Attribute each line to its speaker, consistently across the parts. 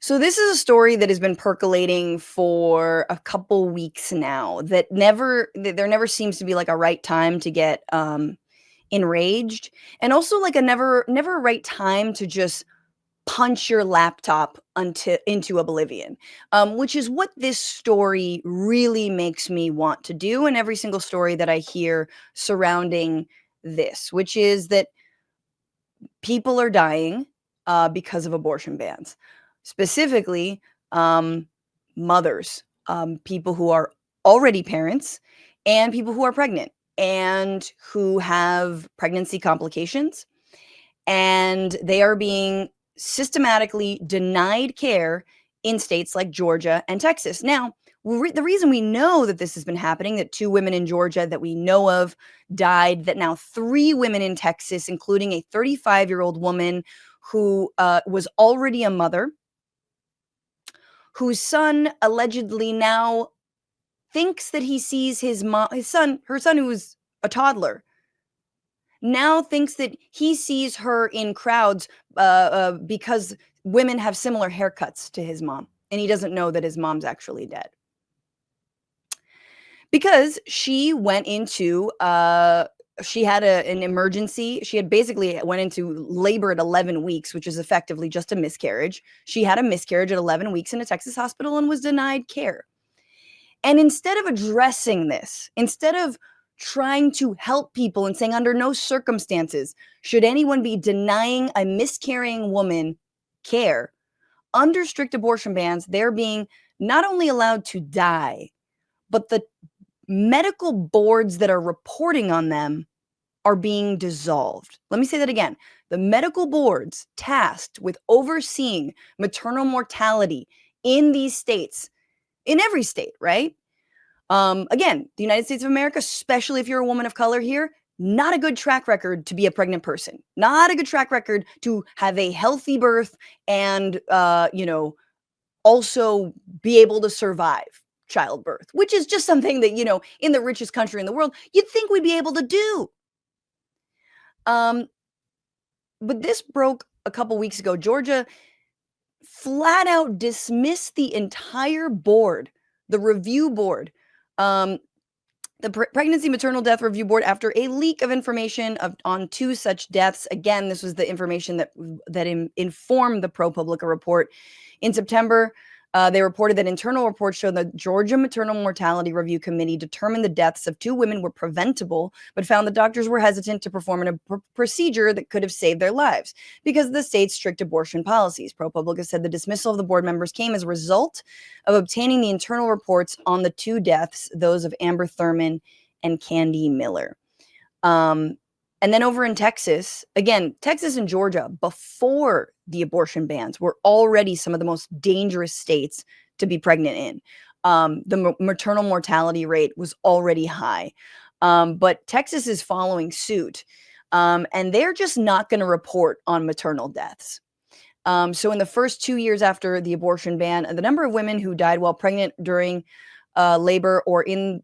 Speaker 1: So this is a story that has been percolating for a couple weeks now. There never seems to be like a right time to get enraged, and also like a never a right time to just punch your laptop into oblivion, which is what this story really makes me want to do. And every single story that I hear surrounding this, which is that people are dying because of abortion bans, specifically mothers, people who are already parents, and people who are pregnant and who have pregnancy complications. And they are being systematically denied care in states like Georgia and Texas. Now, the reason we know that this has been happening, that 2 women in Georgia that we know of died, that now 3 women in Texas, including a 35-year-old woman who was already a mother, whose son allegedly now thinks that he sees her son who was a toddler, now thinks that he sees her in crowds because women have similar haircuts to his mom, and he doesn't know that his mom's actually dead. Because she went into she had an emergency. She had basically went into labor at 11 weeks, which is effectively just a miscarriage. She had a miscarriage at 11 weeks in a Texas hospital and was denied care. And instead of addressing this, instead of trying to help people and saying under no circumstances should anyone be denying a miscarrying woman care, under strict abortion bans, they're being not only allowed to die, but the medical boards that are reporting on them are being dissolved. Let me say that again. The medical boards tasked with overseeing maternal mortality in these states, in every state, right? Again, the United States of America, especially if you're a woman of color here, not a good track record to be a pregnant person, not a good track record to have a healthy birth and, also be able to survive childbirth, which is just something that, in the richest country in the world, you'd think we'd be able to do. But this broke a couple weeks ago. Georgia flat out dismissed the entire board, the review board, the Pregnancy Maternal Death Review Board, after a leak of information on 2 such deaths. Again, this was the information that informed the ProPublica report. In September, they reported that internal reports showed the Georgia Maternal Mortality Review Committee determined the deaths of 2 women were preventable, but found the doctors were hesitant to perform a procedure that could have saved their lives because of the state's strict abortion policies. ProPublica said the dismissal of the board members came as a result of obtaining the internal reports on the 2 deaths, those of Amber Thurman and Candy Miller. And then over in Texas, again, Texas and Georgia, before the abortion bans, were already some of the most dangerous states to be pregnant in. The maternal mortality rate was already high. But Texas is following suit, and they're just not going to report on maternal deaths. So in the first 2 years after the abortion ban, the number of women who died while pregnant during labor or in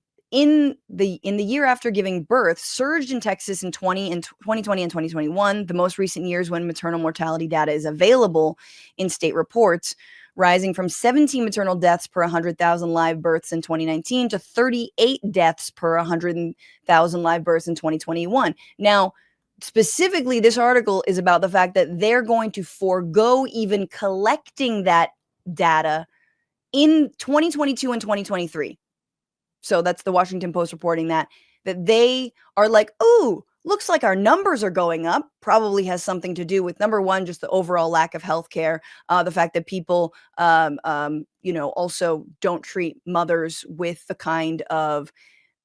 Speaker 1: the year after giving birth surged in Texas in 2020 and 2021, the most recent years when maternal mortality data is available in state reports, rising from 17 maternal deaths per 100,000 live births in 2019 to 38 deaths per 100,000 live births in 2021. Now, specifically, this article is about the fact that they're going to forego even collecting that data in 2022 and 2023. So that's the Washington Post reporting that they are like, oh, looks like our numbers are going up. Probably has something to do with, number one, just the overall lack of healthcare, the fact that people, also don't treat mothers with the kind of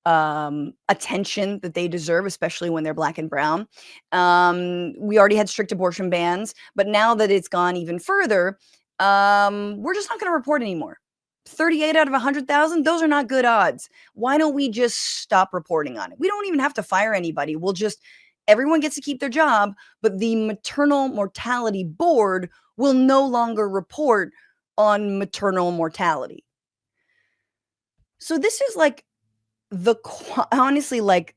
Speaker 1: attention that they deserve, especially when they're Black and brown. We already had strict abortion bans, but now that it's gone even further, we're just not going to report anymore. 38 out of 100,000, those are not good odds. Why don't we just stop reporting on it? We don't even have to fire anybody. Everyone gets to keep their job, but the Maternal Mortality Board will no longer report on maternal mortality. So this is like honestly, like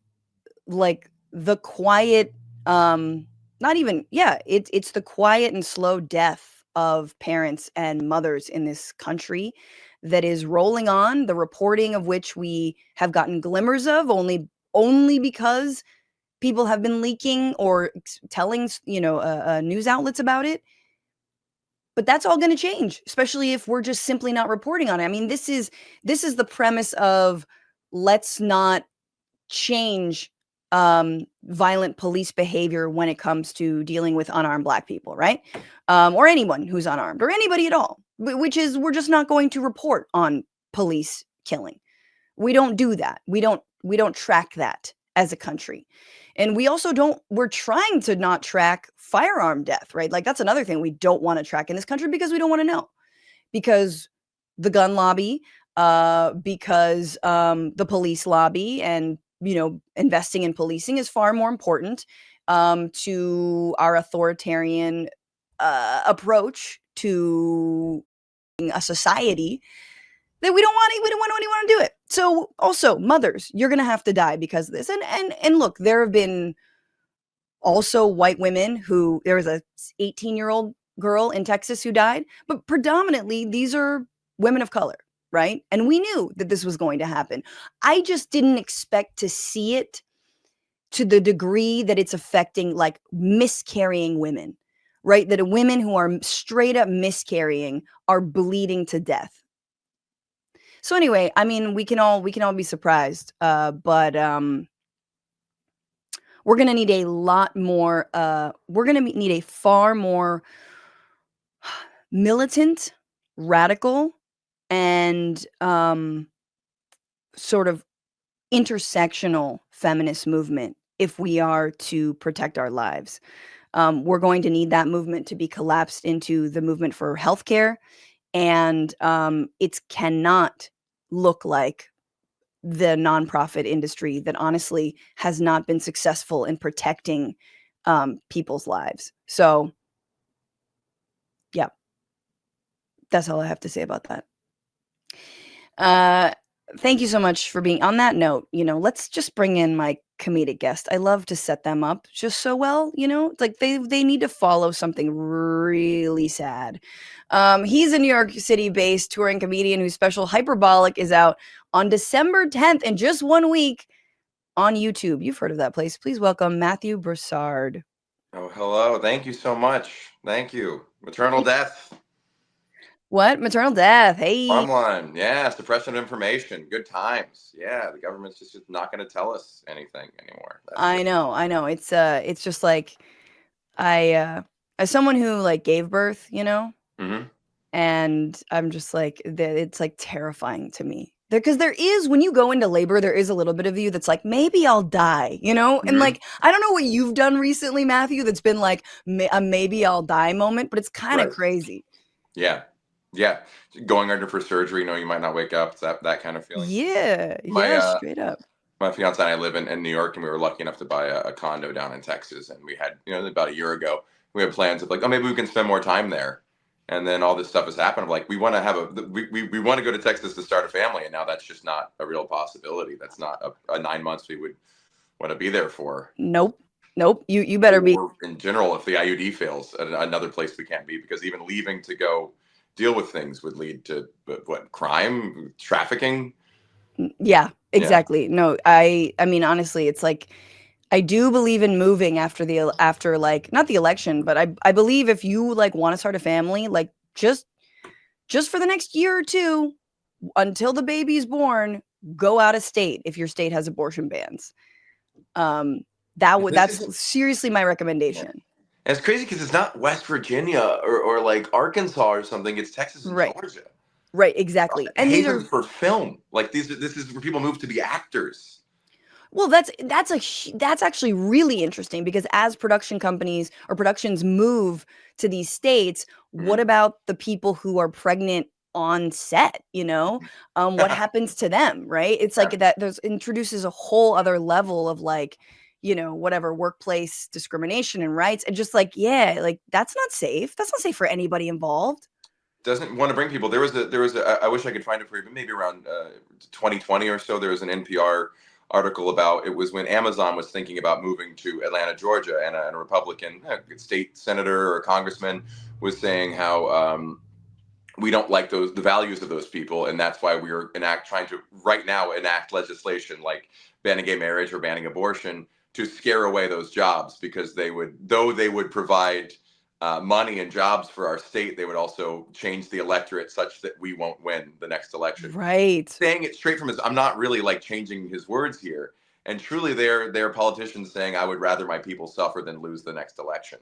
Speaker 1: the quiet, it's the quiet and slow death of parents and mothers in this country that is rolling on, the reporting of which we have gotten glimmers of only because people have been leaking or telling, news outlets about it. But that's all going to change, especially if we're just simply not reporting on it. I mean, this is the premise of let's not change violent police behavior when it comes to dealing with unarmed Black people, right? Or anyone who's unarmed or anybody at all, which is we're just not going to report on police killing. We don't do that. We don't track that as a country. And we also we're trying to not track firearm death, right? Like that's another thing we don't want to track in this country because we don't want to know. Because the gun lobby, because the police lobby, and investing in policing is far more important to our authoritarian approach to a society that we don't want anyone to do it. So also mothers, you're going to have to die because of this. And look, there have been also white women there was a 18-year-old girl in Texas who died, but predominantly these are women of color, right? And we knew that this was going to happen. I just didn't expect to see it to the degree that it's affecting like miscarrying women, right? That women who are straight up miscarrying are bleeding to death. So anyway, I mean, we can all be surprised, but we're going to need a lot more, we're going to need a far more militant, radical, and sort of intersectional feminist movement if we are to protect our lives. We're going to need that movement to be collapsed into the movement for healthcare, and it cannot look like the nonprofit industry that honestly has not been successful in protecting people's lives. So, yeah, that's all I have to say about that. Thank you so much for being on that note. Let's just bring in my comedic guest. I love to set them up just so well. It's like they need to follow something really sad. He's a New York City based touring comedian whose special Hyperbolic is out on December 10th in just 1 week on YouTube. You've heard of that place. Please welcome Matthew Broussard.
Speaker 2: Oh, hello. Thank you so much. Thank you. Maternal death.
Speaker 1: What? Maternal death. Hey.
Speaker 2: Fun one. Yeah, suppression of information. Good times. Yeah, the government's just not going to tell us anything anymore.
Speaker 1: I know. It's just like I as someone who like gave birth,
Speaker 2: Mm-hmm.
Speaker 1: and I'm just like it's like terrifying to me. Because there is, when you go into labor, there is a little bit of you that's like, maybe I'll die,
Speaker 2: Mm-hmm.
Speaker 1: And like, I don't know what you've done recently, Matthew, that's been like a maybe I'll die moment, but it's kind of crazy.
Speaker 2: Yeah. Yeah. Going under for surgery, you might not wake up. It's that kind of feeling.
Speaker 1: Yeah. Straight up.
Speaker 2: My fiance and I live in New York, and we were lucky enough to buy a condo down in Texas. And we had, about a year ago, we had plans of like, oh, maybe we can spend more time there. And then all this stuff has happened. I'm like, we want to have we want to go to Texas to start a family. And now that's just not a real possibility. That's not a 9 months we would want to be there for.
Speaker 1: Nope. You better be.
Speaker 2: In general, if the IUD fails, another place we can't be, because even leaving to go deal with things would lead to crime, trafficking.
Speaker 1: Yeah, exactly. Yeah. No, I mean, honestly, it's like, I do believe in moving after like, not the election, but I believe if you like want to start a family, like just for the next year or two until the baby's born, go out of state if your state has abortion bans. That's seriously my recommendation.
Speaker 2: Yeah. And it's crazy because it's not West Virginia or like Arkansas or something. It's Texas and Georgia.
Speaker 1: Right, exactly.
Speaker 2: And these are for film. Like this is where people move to be actors.
Speaker 1: Well, that's actually really interesting, because as production companies or productions move to these states, what about the people who are pregnant on set? What happens to them, right? It's like that introduces a whole other level of like, whatever, workplace discrimination and rights, and just like, yeah, like that's not safe. That's not safe for anybody involved.
Speaker 2: Doesn't want to bring people. There was a I wish I could find it for you, but maybe around 2020 or so, there was an NPR article about, it was when Amazon was thinking about moving to Atlanta, Georgia, and a Republican state senator or congressman was saying how we don't like the values of those people, and that's why we're trying to right now enact legislation like banning gay marriage or banning abortion to scare away those jobs, because they would provide money and jobs for our state, they would also change the electorate such that we won't win the next election.
Speaker 1: Right.
Speaker 2: Saying it straight from his, I'm not really like changing his words here. And truly, they're politicians saying, I would rather my people suffer than lose the next election.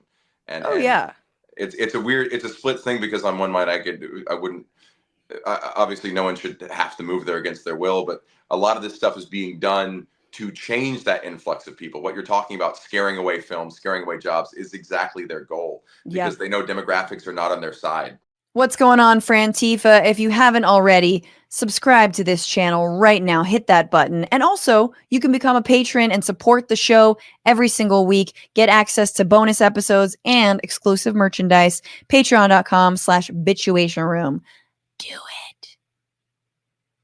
Speaker 2: And
Speaker 1: yeah.
Speaker 2: It's a split thing, because on one mind obviously no one should have to move there against their will, but a lot of this stuff is being done to change that influx of people. What you're talking about, scaring away films, scaring away jobs, is exactly their goal, because they know demographics are not on their side.
Speaker 1: What's going on, Frantifa? If you haven't already, subscribe to this channel right now. Hit that button. And also, you can become a patron and support the show every single week. Get access to bonus episodes and exclusive merchandise. Patreon.com/bitchuationroom. Do it.